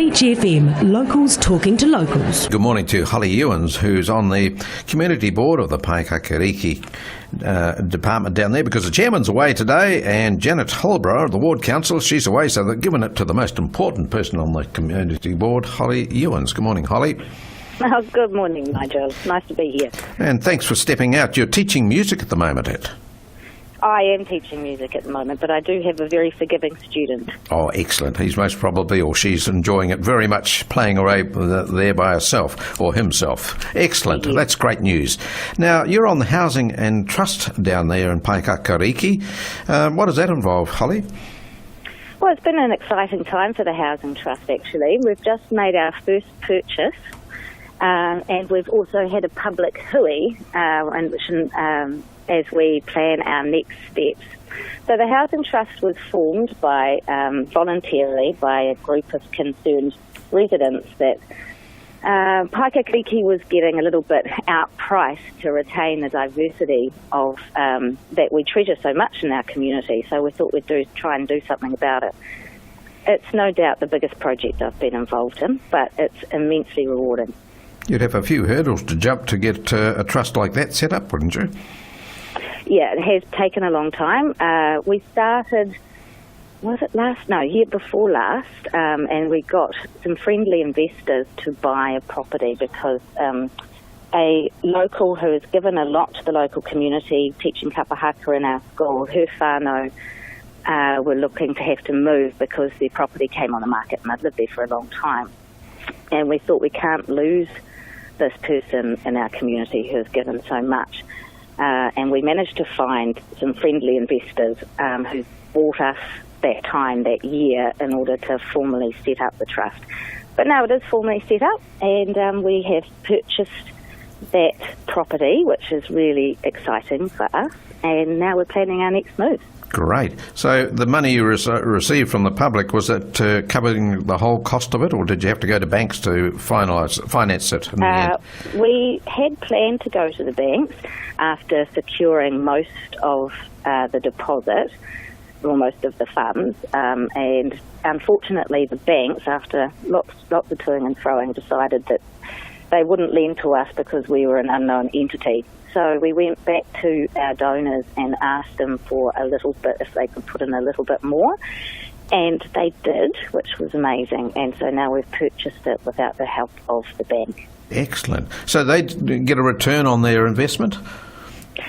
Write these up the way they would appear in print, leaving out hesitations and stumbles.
Beach FM, locals talking to locals. Good morning to Holly Ewens, who's on the community board of the Paikakiriki department down there, because the chairman's away today, and Janet Holbrow of the ward council, she's away, so they've given it to the most important person on the community board, Holly Ewens. Good morning, Holly. Oh, good morning, Nigel. Nice to be here. And thanks for stepping out. You're teaching music at the moment, Ed. I am teaching music at the moment, but I do have a very forgiving student. Oh, excellent. He's most probably, or she's enjoying it very much, playing away there by herself, or himself. Excellent. Yes. That's great news. Now, you're on the Housing and Trust down there in Paikakiriki. What does that involve, Holly? Well, it's been an exciting time for the Housing Trust, actually. We've just made our first purchase, and we've also had a public hui, as we plan our next steps. So the Housing Trust was formed by voluntarily by a group of concerned residents that Paikakiriki was getting a little bit outpriced to retain the diversity of that we treasure so much in our community. So we thought we'd try and do something about it. It's no doubt the biggest project I've been involved in, but it's immensely rewarding. You'd have a few hurdles to jump to get a trust like that set up, wouldn't you? Yeah, it has taken a long time. We started, year before last, and we got some friendly investors to buy a property because a local who has given a lot to the local community, teaching kapahaka in our school, her whānau, were looking to have to move because their property came on the market and they'd lived there for a long time. And we thought we can't lose this person in our community who has given so much. And we managed to find some friendly investors who bought us that time that year in order to formally set up the trust. But now it is formally set up, and we have purchased that property, which is really exciting for us, and now we're planning our next move. Great. So the money you received from the public, was it covering the whole cost of it, or did you have to go to banks to finance it in the end? We had planned to go to the banks after securing most of the deposit, or most of the funds, and unfortunately the banks, after lots of toing and froing, decided that they wouldn't lend to us because we were an unknown entity. So we went back to our donors and asked them for a little bit, if they could put in a little bit more. And they did, which was amazing. And so now we've purchased it without the help of the bank. Excellent. So they get a return on their investment?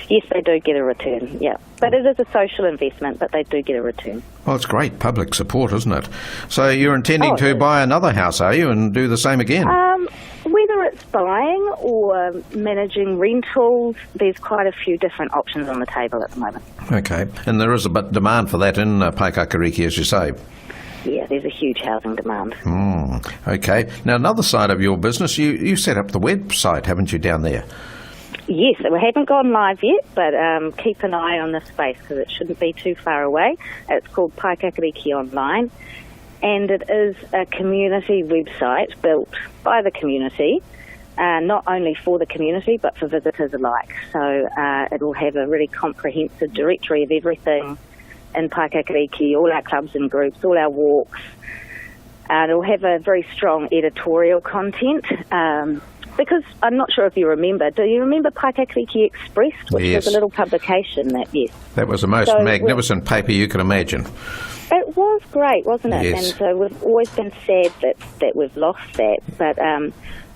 Yes, they do get a return, yeah. But it is a social investment, but they do get a return. Well, it's great public support, isn't it? So you're intending to buy another house, are you, and do the same again? Whether it's buying or managing rentals, there's quite a few different options on the table at the moment. Okay. And there is a bit demand for that in Paikakiriki, as you say? Yeah, there's a huge housing demand. Okay. Now, another side of your business, you set up the website, haven't you, down there? Yes, we haven't gone live yet, but keep an eye on this space because it shouldn't be too far away. It's called Paikakiriki Online, and it is a community website built by the community, not only for the community but for visitors alike. So it will have a really comprehensive directory of everything in Paikakiriki, all our clubs and groups, all our walks. It will have a very strong editorial content. Because I'm not sure if you remember. Do you remember Paikakiriki Express, which was a little publication that was the most magnificent paper you can imagine. It was great, wasn't it? Yes. And so we've always been sad that we've lost that. But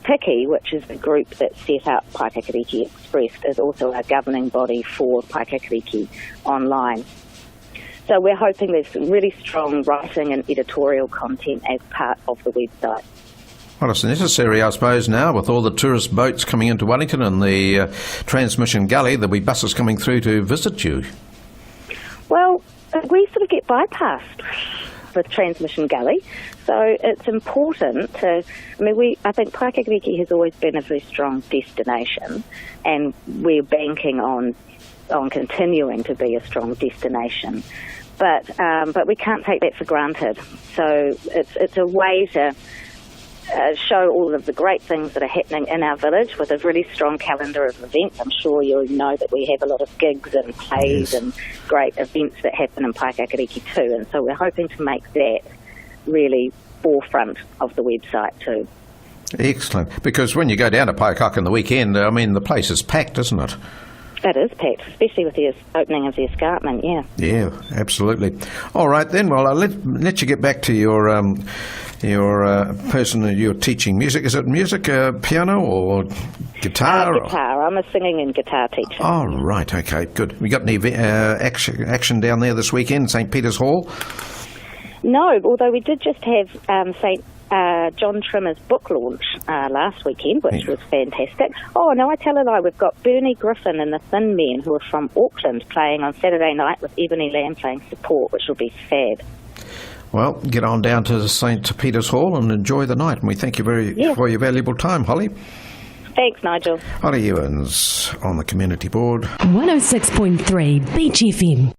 Piki, which is the group that set up Paikakiriki Express, is also our governing body for Paikakiriki Online. So we're hoping there's some really strong writing and editorial content as part of the website. Well, it's necessary, I suppose, now with all the tourist boats coming into Wellington and the Transmission Gully, there'll be buses coming through to visit you. Well, we sort of get bypassed with Transmission Gully, so it's important to, I think Paikakiriki has always been a very strong destination, and we're banking on continuing to be a strong destination. But we can't take that for granted. So it's a way to show all of the great things that are happening in our village with a really strong calendar of events. I'm sure you know that we have a lot of gigs and plays and great events that happen in Paikakiriki too, and so we're hoping to make that really forefront of the website too. Excellent. Because when you go down to Paikaka on the weekend, I mean, the place is packed, isn't it? It is packed, especially with the opening of the escarpment, yeah. Yeah, absolutely. All right then. Well, I'll let you get back to your person that you're teaching music. Is it music, piano or guitar? Guitar. I'm a singing and guitar teacher. Oh, right. Okay, good. We got any action down there this weekend, St. Peter's Hall? No, although we did just have St. John Trimmer's book launch last weekend, which was fantastic. Oh, no, I tell a lie. We've got Bernie Griffin and the Thin Men, who are from Auckland, playing on Saturday night with Ebony Lamb playing support, which will be fab. Well, get on down to St. Peter's Hall and enjoy the night. And we thank you for your valuable time, Holly. Thanks, Nigel. Holly Ewens on the Community Board. 106.3 Beach FM.